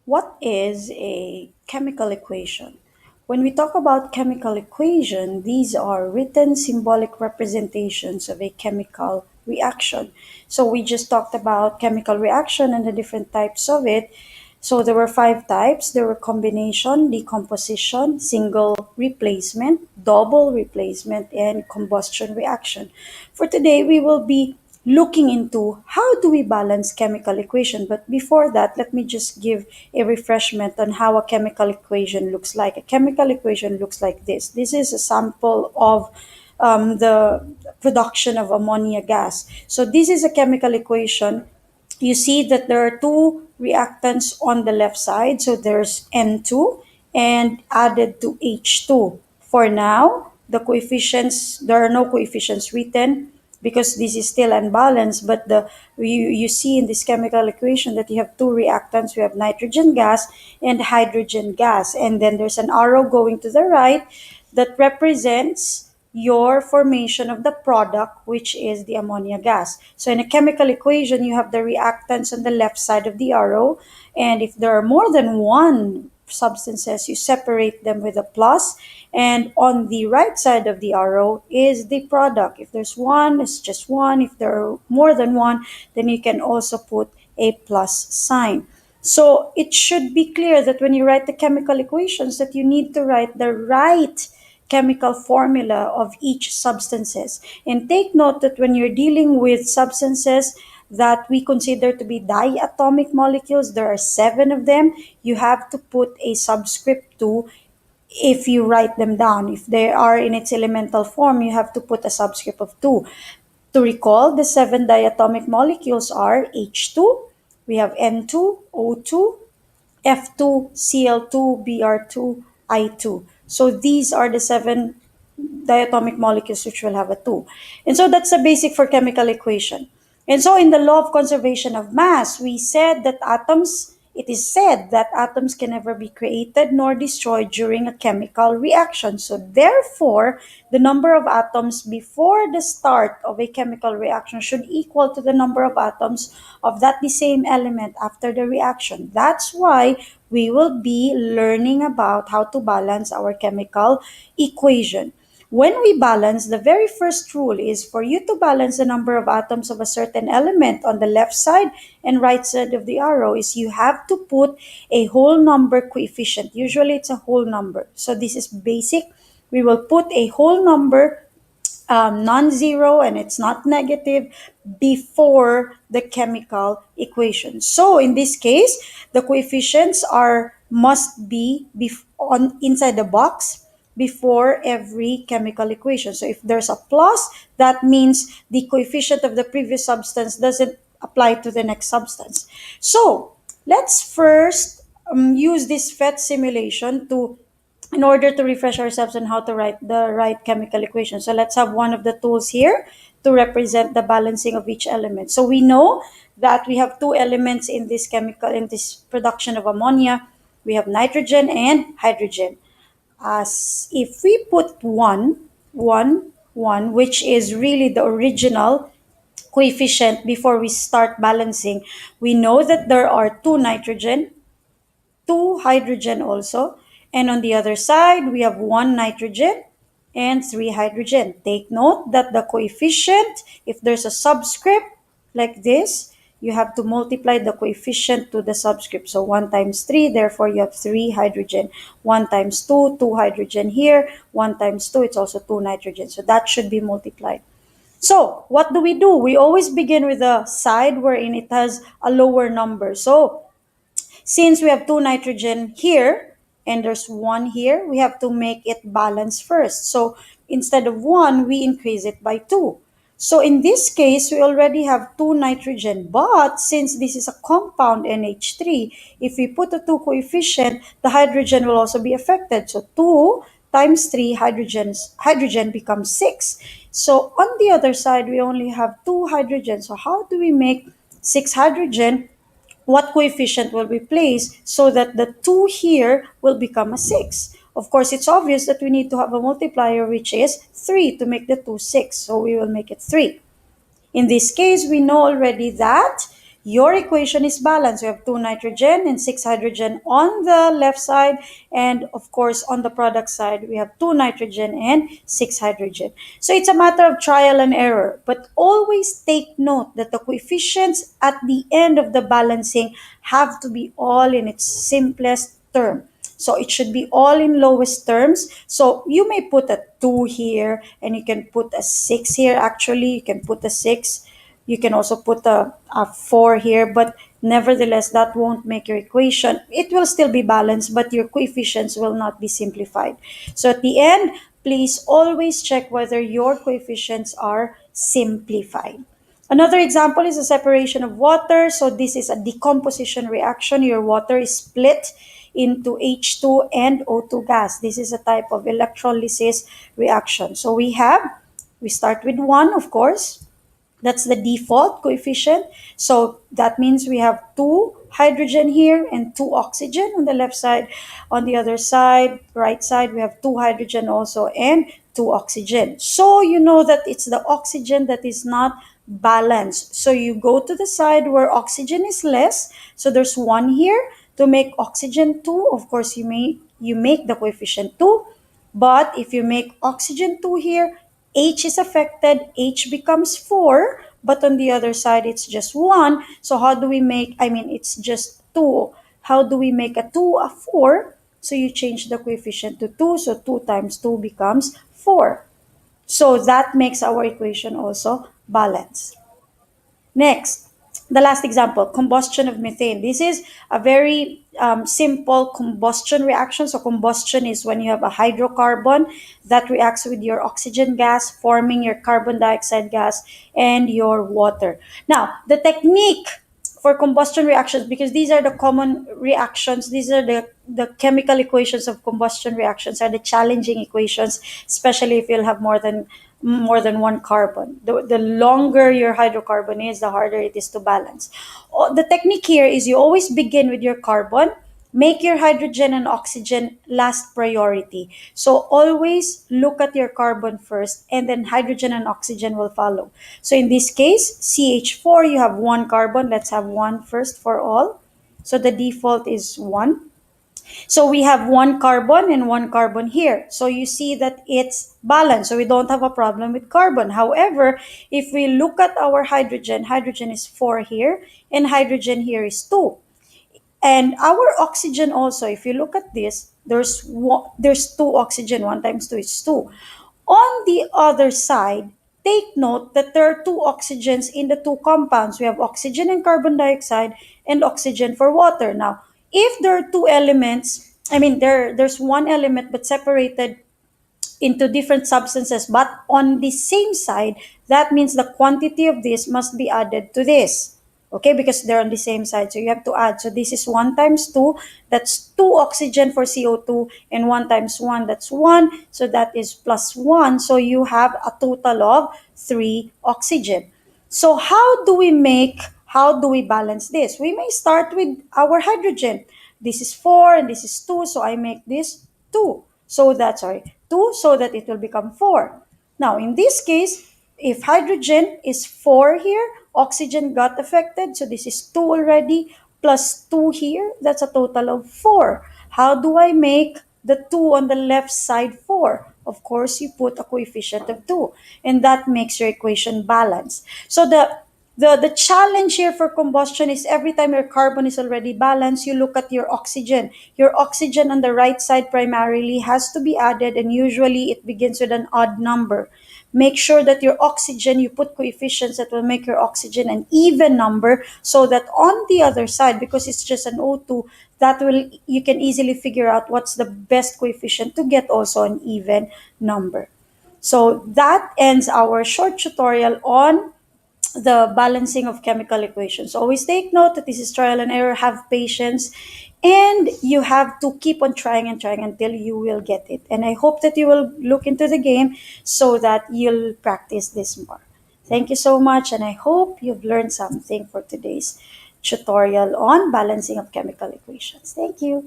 What is a chemical equation? When we talk about chemical equation, these are written symbolic representations of a chemical reaction. So we just talked about chemical reaction and the different types of it. So there were five types. There were combination, decomposition, single replacement, double replacement, and combustion reaction. For today, we will be looking into how do we balance chemical equation. But before that, let me just give a refreshment on how a chemical equation looks like. A chemical equation looks like this. This is a sample of the production of ammonia gas. So this is a chemical equation. You see that there are two reactants on the left side. So there's N2 and added to H2. For now, the coefficients, there are no coefficients written because this is still unbalanced, but you see in this chemical equation that you have two reactants. We have nitrogen gas and hydrogen gas, and then there's an arrow going to the right that represents your formation of the product, which is the ammonia gas. So in a chemical equation, you have the reactants on the left side of the arrow, and if there are more than one substances, you separate them with a plus, and on the right side of the arrow is the product. If there's one, it's just one. If there are more than one, then you can also put a plus sign. So it should be clear that when you write the chemical equations that you need to write the right chemical formula of each substances. And take note that when you're dealing with substances that we consider to be diatomic molecules, there are seven of them, you have to put a subscript 2 if you write them down. If they are in its elemental form, you have to put a subscript of 2. To recall, the seven diatomic molecules are H2, we have N2, O2, F2, Cl2, Br2, I2. So these are the seven diatomic molecules which will have a 2. And so that's the basic for chemical equation. And so in the law of conservation of mass, it is said that atoms can never be created nor destroyed during a chemical reaction. So therefore, the number of atoms before the start of a chemical reaction should equal to the number of atoms of the same element after the reaction. That's why we will be learning about how to balance our chemical equation. When we balance, the very first rule is for you to balance the number of atoms of a certain element on the left side and right side of the arrow is you have to put a whole number coefficient. Usually it's a whole number. So this is basic. We will put a whole number, non-zero, and it's not negative before the chemical equation. So in this case, the coefficients are must be on inside the box before every chemical equation. So if there's a plus, that means the coefficient of the previous substance doesn't apply to the next substance. So let's first use this PhET simulation to in order to refresh ourselves on how to write the right chemical equation. So let's have one of the tools here to represent the balancing of each element. So we know that we have two elements in this production of ammonia. We have nitrogen and hydrogen. As if we put one, which is really the original coefficient before we start balancing, we know that there are two nitrogen, two hydrogen also, and on the other side we have one nitrogen and three hydrogen. Take note that the coefficient, if there's a subscript like this, you have to multiply the coefficient to the subscript. So 1 times 3, therefore you have 3 hydrogen. 1 times 2, 2 hydrogen here. 1 times 2, it's also 2 nitrogen. So that should be multiplied. So what do? We always begin with a side wherein it has a lower number. So since we have two nitrogen here and there's one here, we have to make it balance first. So instead of one, we increase it by two. So in this case, we already have two nitrogen, but since this is a compound NH3, if we put a 2 coefficient, the hydrogen will also be affected. So 2 times 3 hydrogen becomes 6. So on the other side, we only have 2 hydrogen. So how do we make 6 hydrogen? What coefficient will we place so that the 2 here will become a 6? Of course, it's obvious that we need to have a multiplier which is 3 to make the 2 6. So we will make it 3. In this case, we know already that your equation is balanced. You have 2 nitrogen and 6 hydrogen on the left side, and of course on the product side we have 2 nitrogen and 6 hydrogen. So it's a matter of trial and error, but always take note that the coefficients at the end of the balancing have to be all in its simplest term. So it should be all in lowest terms. So you may put a 2 here, and you can put a 6 here. Actually, you can put a 6. You can also put a 4 here, but nevertheless, that won't make your equation. It will still be balanced, but your coefficients will not be simplified. So at the end, please always check whether your coefficients are simplified. Another example is a separation of water. So this is a decomposition reaction. Your water is split into H2 and O2 gas. This is a type of electrolysis reaction. So we start with 1, of course. That's the default coefficient. So that means we have 2 hydrogen here and 2 oxygen on the left side. On the other side, right side, we have 2 hydrogen also and 2 oxygen. So you know that it's the oxygen that is not balanced. So you go to the side where oxygen is less. So there's 1 here. To make oxygen 2, of course, you make the coefficient 2. But if you make oxygen 2 here, H is affected, H becomes 4, but on the other side, it's just 1. So how do we make, it's just 2. How do we make a 2 a 4? So you change the coefficient to 2, so 2 times 2 becomes 4. So that makes our equation also balanced. Next, the last example, combustion of methane. This is a very simple combustion reaction. So combustion is when you have a hydrocarbon that reacts with your oxygen gas, forming your carbon dioxide gas and your water. Now, the technique for combustion reactions, because these are the common reactions, these are the chemical equations of combustion reactions, are the challenging equations, especially if you'll have more than one carbon. The longer your hydrocarbon is, the harder it is to balance. The technique here is you always begin with your carbon, make your hydrogen and oxygen last priority. So always look at your carbon first, and then hydrogen and oxygen will follow. So in this case, CH4, you have 1 carbon. Let's have 1 first for all. So the default is 1. So we have 1 carbon and 1 carbon here. So you see that it's balanced. So we don't have a problem with carbon. However, if we look at our hydrogen, hydrogen is 4 here and hydrogen here is 2. And our oxygen also, if you look at this, there's 2 oxygen. 1 times 2 is 2. On the other side, take note that there are 2 oxygens in the 2 compounds. We have oxygen and carbon dioxide and oxygen for water. Now, if there are 2 elements, there's 1 element but separated into different substances but on the same side, that means the quantity of this must be added to this. Okay, because they're on the same side. So you have to add. So this is 1 times 2. That's 2 oxygen for CO2. And 1 times 1, that's 1. So that is plus 1. So you have a total of 3 oxygen. So how do we balance this? We may start with our hydrogen. This is 4 and this is 2. So I make this 2. So that, 2, so that it will become 4. Now, in this case, if hydrogen is 4 here, oxygen got affected, so this is 2 already, plus 2 here, that's a total of 4. How do I make the 2 on the left side 4? Of course, you put a coefficient of 2, and that makes your equation balanced. So the challenge here for combustion is every time your carbon is already balanced, you look at your oxygen. Your oxygen on the right side primarily has to be added, and usually it begins with an odd number. Make sure that your oxygen, you put coefficients that will make your oxygen an even number, so that on the other side, because it's just an O2, you can easily figure out what's the best coefficient to get also an even number. So that ends our short tutorial on the balancing of chemical equations. Always take note that this is trial and error. Have patience, and you have to keep on trying and trying until you will get it. And I hope that you will look into the game so that you'll practice this more. Thank you so much, and I hope you've learned something for today's tutorial on balancing of chemical equations. Thank you.